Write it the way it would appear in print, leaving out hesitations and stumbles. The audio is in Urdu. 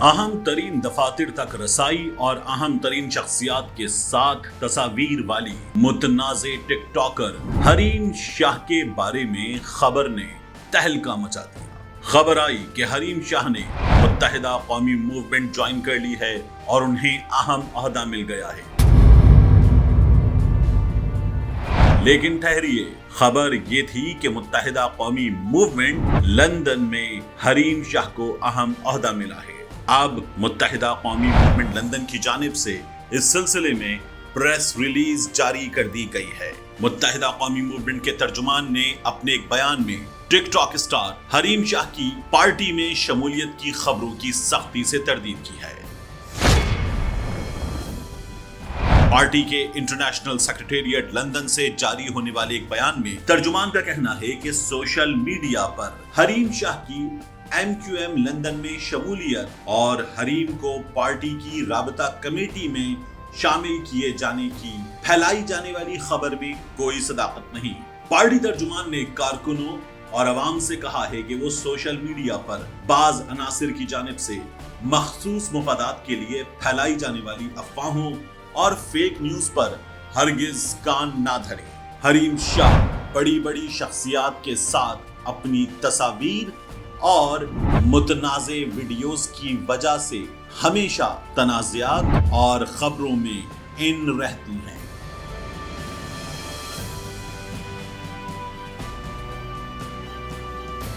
اہم ترین دفاتر تک رسائی اور اہم ترین شخصیات کے ساتھ تصاویر والی متنازع ٹک ٹاکر حریم شاہ کے بارے میں خبر نے تہلکہ مچا دیا۔ خبر آئی کہ حریم شاہ نے متحدہ قومی موومنٹ جوائن کر لی ہے اور انہیں اہم عہدہ مل گیا ہے۔ لیکن ٹھہریے، خبر یہ تھی کہ متحدہ قومی موومنٹ لندن میں حریم شاہ کو اہم عہدہ ملا ہے۔ اب متحدہ قومی موومنٹ لندن کی جانب سے اس سلسلے میں پریس ریلیز جاری کر دی گئی ہے۔ متحدہ قومی موومنٹ کے ترجمان نے اپنے ایک بیان میں ٹک ٹاک اسٹار حریم شاہ کی پارٹی میں شمولیت کی خبروں کی سختی سے تردید کی ہے۔ پارٹی کے انٹرنیشنل سیکریٹریٹ لندن سے جاری ہونے والے ایک بیان میں ترجمان کا کہنا ہے کہ سوشل میڈیا پر حریم شاہ کی MQM لندن میں شمولیت اور حریم کو پارٹی کی رابطہ کمیٹی میں شامل کیے جانے کی پھیلائی جانے والی خبر میں کوئی صداقت نہیں۔ پارٹی ترجمان نے کارکنوں اور عوام سے کہا ہے کہ وہ سوشل میڈیا پر بعض عناصر کی جانب سے مخصوص مفادات کے لیے پھیلائی جانے والی افواہوں اور فیک نیوز پر ہرگز کان نہ دھریں۔ حریم شاہ بڑی بڑی شخصیات کے ساتھ اپنی تصاویر اور متنازع ویڈیوز کی وجہ سے ہمیشہ تنازعات اور خبروں میں ان رہتی ہیں۔